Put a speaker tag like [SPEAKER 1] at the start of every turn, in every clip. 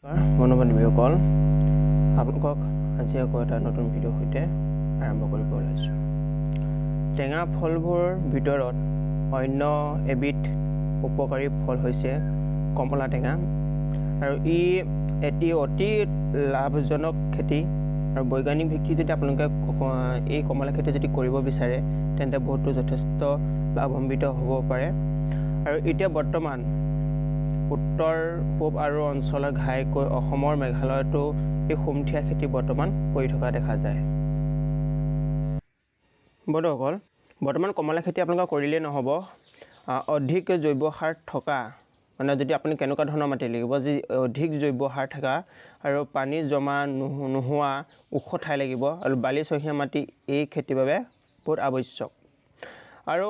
[SPEAKER 1] বন্ধু-বান্ধৱীসকল আপোনালোকক আজি আকৌ এটা নতুন ভিডিঅ' সৈতে আৰম্ভ কৰিব ওলাইছোঁ। টেঙা ফলবোৰৰ ভিতৰত অন্য এবিধ উপকাৰী ফল হৈছে কমলা টেঙা, আৰু ই এটি অতি লাভজনক খেতি। আৰু বৈজ্ঞানিক ভিত্তিত যদি আপোনালোকে এই কমলা খেতি যদি কৰিব বিচাৰে তেন্তে বহুতো যথেষ্ট লাভান্বিত হ'ব পাৰে। আৰু এতিয়া বৰ্তমান উত্তৰ পূব আৰু অঞ্চলৰ ঘাইকৈ অসমৰ মেঘালয়তো এই সুমথিয়া খেতি বৰ্তমান কৰি থকা দেখা যায়। বন্ধুসকল, বৰ্তমান কমলা খেতি আপোনালোকে কৰিলেই নহ'ব, অধিক জৈৱ সাৰ থকা, মানে যদি আপুনি কেনেকুৱা ধৰণৰ মাটি লাগিব, যি অধিক জৈৱ সাৰ থকা আৰু পানী জমা নোহোৱা ওখ ঠাই লাগিব, আৰু বালিচহীয়া মাটি এই খেতিৰ বাবে বহুত আৱশ্যক। আৰু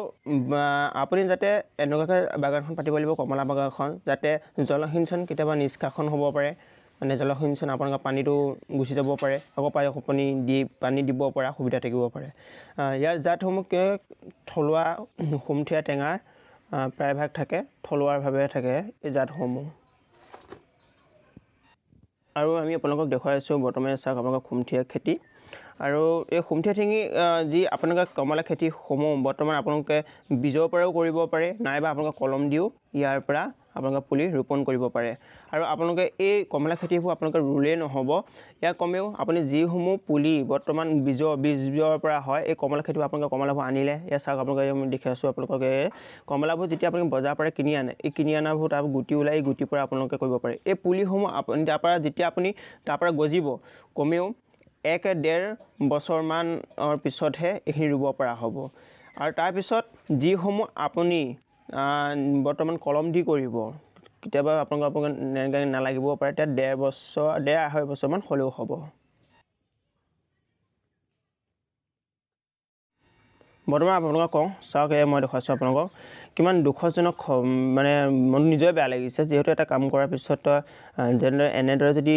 [SPEAKER 1] আপুনি যাতে এনেকুৱাকৈ বাগানখন পাতিব লাগিব, কমলা বাগানখন, যাতে জলসিঞ্চন কেতিয়াবা নিষ্কাশন হ'ব পাৰে, মানে জলসিঞ্চন আপোনালোকৰ পানীটো গুচি যাব পাৰে, আকৌ আপুনি পানী দিব পৰা সুবিধা থাকিব পাৰে। ইয়াৰ জাতসমূহ থলুৱা সুমথিয়া টেঙাৰ প্ৰায়ভাগ থাকে, থলুৱাভাৱে থাকে এই জাতসমূহ। আৰু আমি আপোনালোকক দেখুৱাই আছোঁ বৰ্তমানে চাওক আপোনালোকৰ সুমথিয়া খেতি। আৰু এই সুমথিয়া ঠেঙি যি আপোনালোকে কমলা খেতিসমূহ বৰ্তমান আপোনালোকে বীজৰ পৰাও কৰিব পাৰে, নাইবা আপোনালোকে কলম দিও ইয়াৰ পৰা আপোনালোকে পুলি ৰোপণ কৰিব পাৰে। আৰু আপোনালোকে এই কমলা খেতিবোৰ আপোনালোকে ৰুলেই নহ'ব, ইয়াৰ কমেও আপুনি যিসমূহ পুলি বৰ্তমান বীজৰ পৰা হয়, এই কমলা খেতিবোৰ আপোনালোকে কমলাবোৰ আনিলে, ইয়াত চাওক আপোনালোকে আমি দেখি আছোঁ আপোনালোকে কমলাবোৰ যেতিয়া আপুনি বজাৰৰ পৰা কিনি আনে, এই কিনি অনাবোৰ তাৰ গুটি ওলাই, এই গুটিৰ পৰা আপোনালোকে কৰিব পাৰে। এই পুলিসমূহ আপুনি যেতিয়া আপুনি তাৰ পৰা গজিব, কমেও 1-1.5 বছৰমানৰ পিছতহে এইখিনি ৰুব পৰা হ'ব। আৰু তাৰপিছত যিসমূহ আপুনি বৰ্তমান কলম দি কৰিব, কেতিয়াবা আপোনালোকৰ নালাগিব পাৰে, তাত 1.5 বছৰমান হ'লেও হ'ব। বৰ্তমান আপোনালোকক কওঁ, চাওক মই দেখুৱাইছোঁ আপোনালোকক কিমান দুখজনক, মানে মন নিজৰে বেয়া লাগিছে, যিহেতু এটা কাম কৰাৰ পিছত এনেদৰে যদি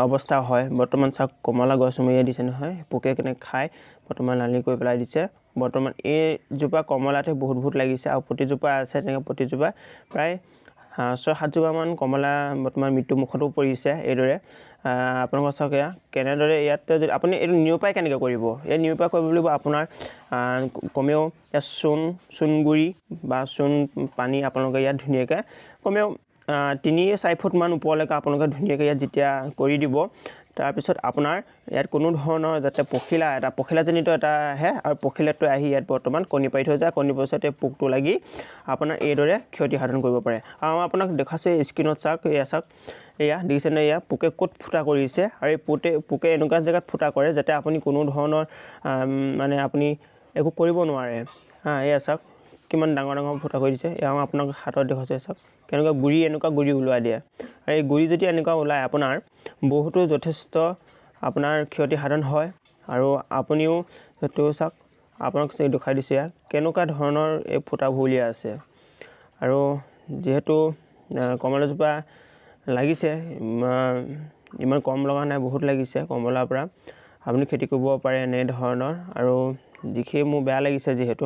[SPEAKER 1] অৱস্থা হয়। বৰ্তমান চাওক কমলা গছ উমৰিয়াই দিছে নহয়, পোকে কেনেকৈ খাই বৰ্তমান লালি কৰি পেলাই দিছে। বৰ্তমান এইজোপা কমলাতে বহুত লাগিছে, আৰু প্ৰতিজোপা আছে তেনেকৈ প্ৰতিজোপা প্ৰায় 6-7 জোপামান কমলা বৰ্তমান মৃত্যুমুখতো পৰিছে। এইদৰে আপোনালোকৰ চাওক কেনেদৰে ইয়াত যদি আপুনি এইটো নিৰুপায় কেনেকৈ কৰিব, এই নিৰুপায় কৰিব লাগিব আপোনাৰ কমেও ইয়াত চূণগুৰি বা চূণ পানী আপোনালোকে ইয়াত ধুনীয়াকৈ কমেও 3-4 ফুটমান ওপৰলৈকে আপোনালোকে ধুনীয়াকৈ ইয়াত যেতিয়া কৰি দিব, তাৰপিছত আপোনাৰ ইয়াত কোনো ধৰণৰ যাতে পখিলাজনিত এটা আহে, আৰু পখিলাটো আহি ইয়াত বৰ্তমান কণী পাৰি থৈ যায়। কণী পাছতে পোকটো লাগি আপোনাৰ এইদৰে ক্ষতি সাধন কৰিব পাৰে। আৰু আপোনাক দেখাইছে স্ক্ৰীণত চাওক, চাওক এয়া দেখিছেনে, এয়া পোকে ক'ত ফুটা কৰিছে, আৰু এই পোকে এনেকুৱা জেগাত ফুটা কৰে যাতে আপুনি কোনো ধৰণৰ মানে আপুনি একো কৰিব নোৱাৰে। এয়া চাওক কিমান ডাঙৰ ফুটা কৰি দিছে। এয়া আপোনাক হাতত দেখুৱাইছে, চাওক কেনেকুৱা এনেকুৱা গুৰি ওলাই দিয়ে। আৰু এই গুৰি যদি এনেকুৱা ওলায় আপোনাৰ বহুতো যথেষ্ট আপোনাৰ ক্ষতি সাধন হয়। আৰু আপুনিও সেইটো চাওক, আপোনাক দেখুৱাই দিছে কেনেকুৱা ধৰণৰ এই ফুটাবোৰ উলিয়াই আছে। আৰু যিহেতু কমলাজোপা লাগিছে, ইমান কম লগা নাই, বহুত লাগিছে কমলাৰ পৰা। আপুনি খেতি কৰিব পাৰে এনেধৰণৰ। আৰু দেখি মোৰ বেয়া লাগিছে, যিহেতু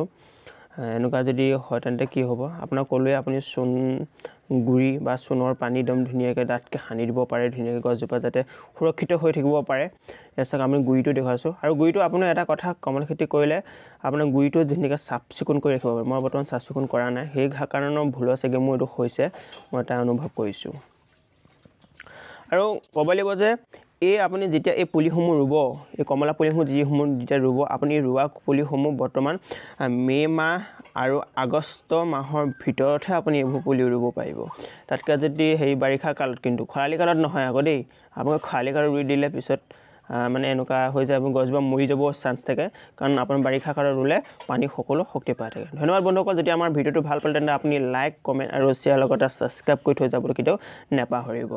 [SPEAKER 1] এনেকুৱা যদি হয় তেন্তে কি হ'ব। আপোনাক ক'লোৱে আপুনি চূণ গুৰি বা চূণৰ পানী একদম ধুনীয়াকৈ ডাঠকৈ সানি দিব পাৰে, ধুনীয়াকৈ গছজোপা যাতে সুৰক্ষিত হৈ থাকিব পাৰে। চাওক আমি গুৰিটো দেখুৱাইছোঁ। আৰু গুৰিটো আপোনাৰ এটা কথা, কমলা খেতি কৰিলে আপোনাৰ গুৰিটো ধুনীয়াকৈ চাফ চিকুণ কৰি ৰাখিব পাৰে। মই বৰ্তমান চাফ চিকুণ কৰা নাই, সেই কাৰণৰ ভুল চাগে মোৰ এইটো হৈছে, মই এটা অনুভৱ কৰিছোঁ। আৰু ক'ব লাগিব যে আপুনি যেতিয়া এই পুলিসমূহ ৰুব, এই কমলা পুলিসমূহ যেতিয়া ৰুব, আপুনি ৰোৱা পুলিসমূহ বৰ্তমান মে' মাহ আৰু আগষ্ট মাহৰ ভিতৰতহে আপুনি এইবোৰ পুলি ৰুব পাৰিব। তাতকৈ যদি বাৰিষা কালত, কিন্তু খৰালি কালত নহয় আকৌ দেই। আপোনাক খৰালি কালত ৰুই দিলে পিছত মানে এনেকুৱা হৈ যায়, গছজোপা মৰি যাব চান্স থাকে, কাৰণ আপোনাৰ বাৰিষা কালত ৰুলে পানী সকলো শক্তি পাই থাকে। ধন্যবাদ বন্ধুসকল। যদি আমাৰ ভিডিঅ'টো ভাল পালে তেন্তে আপুনি লাইক, কমেণ্ট আৰু শ্বেয়াৰ লগতে ছাবস্ক্ৰাইব কৰি থৈ যাবলৈ কেতিয়াও নাপাহৰিব।